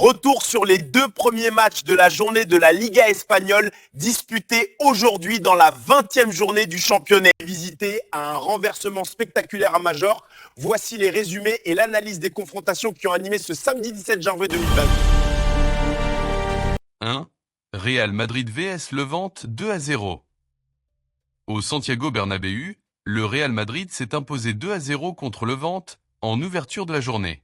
Retour sur les deux premiers matchs de la journée de la Liga espagnole disputés aujourd'hui dans la 20e journée du championnat. Visité à un renversement spectaculaire à Major. Voici les résumés et l'analyse des confrontations qui ont animé ce samedi 17 janvier 2020. 1. Real Madrid vs Levante 2-0. Au Santiago Bernabéu, le Real Madrid s'est imposé 2-0 contre Levante en ouverture de la journée.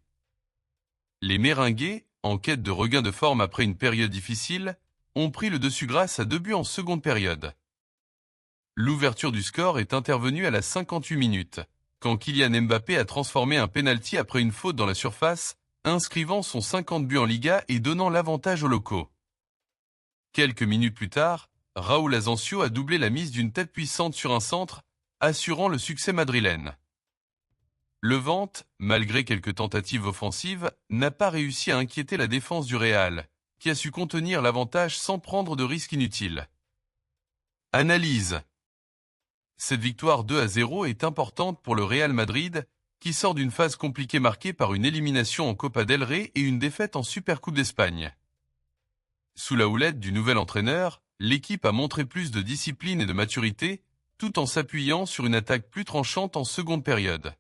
Les Merengues, en quête de regain de forme après une période difficile, ont pris le dessus grâce à 2 buts en seconde période. L'ouverture du score est intervenue à la 58 minutes, quand Kylian Mbappé a transformé un pénalty après une faute dans la surface, inscrivant son 50 buts en Liga et donnant l'avantage aux locaux. Quelques minutes plus tard, Raúl Asensio a doublé la mise d'une tête puissante sur un centre, assurant le succès madrilène. Levante, malgré quelques tentatives offensives, n'a pas réussi à inquiéter la défense du Real, qui a su contenir l'avantage sans prendre de risques inutiles. Analyse. Cette victoire 2-0 est importante pour le Real Madrid, qui sort d'une phase compliquée marquée par une élimination en Copa del Rey et une défaite en Supercoupe d'Espagne. Sous la houlette du nouvel entraîneur, l'équipe a montré plus de discipline et de maturité, tout en s'appuyant sur une attaque plus tranchante en seconde période.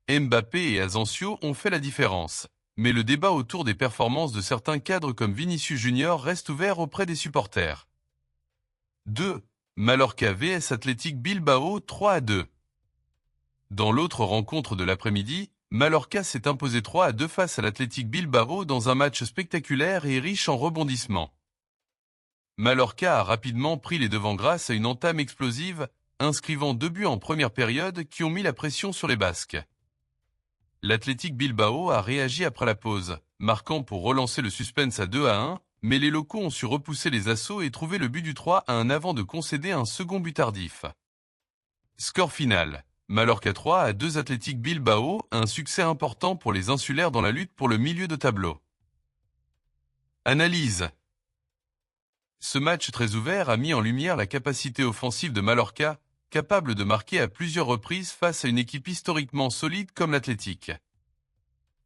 Mbappé et Asensio ont fait la différence, mais le débat autour des performances de certains cadres comme Vinicius Junior reste ouvert auprès des supporters. 2. Mallorca vs Athletic Bilbao 3-2. Dans l'autre rencontre de l'après-midi, Mallorca s'est imposé 3-2 face à l'Athletic Bilbao dans un match spectaculaire et riche en rebondissements. Mallorca a rapidement pris les devants grâce à une entame explosive, inscrivant 2 buts en première période qui ont mis la pression sur les Basques. L'Athletic Bilbao a réagi après la pause, marquant pour relancer le suspense à 2-1, mais les locaux ont su repousser les assauts et trouver le but du 3-1 avant de concéder un second but tardif. Score final. Mallorca 3-2 Athletic Bilbao, un succès important pour les insulaires dans la lutte pour le milieu de tableau. Analyse. Ce match très ouvert a mis en lumière la capacité offensive de Mallorca, capable de marquer à plusieurs reprises face à une équipe historiquement solide comme l'Athletic.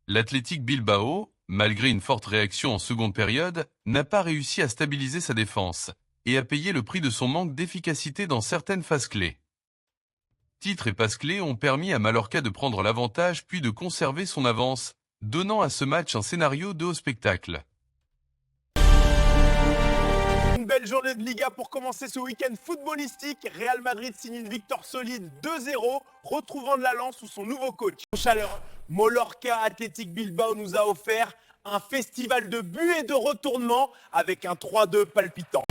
L'Athletic Bilbao, malgré une forte réaction en seconde période, n'a pas réussi à stabiliser sa défense, et a payé le prix de son manque d'efficacité dans certaines phases clés. Titres et passes clés ont permis à Mallorca de prendre l'avantage puis de conserver son avance, donnant à ce match un scénario de haut spectacle. Une belle journée de Liga pour commencer ce week-end footballistique. Real Madrid signe une victoire solide 2-0, retrouvant de la lance sous son nouveau coach. Chaleur, Mallorca Athletic Bilbao nous a offert un festival de buts et de retournements avec un 3-2 palpitant.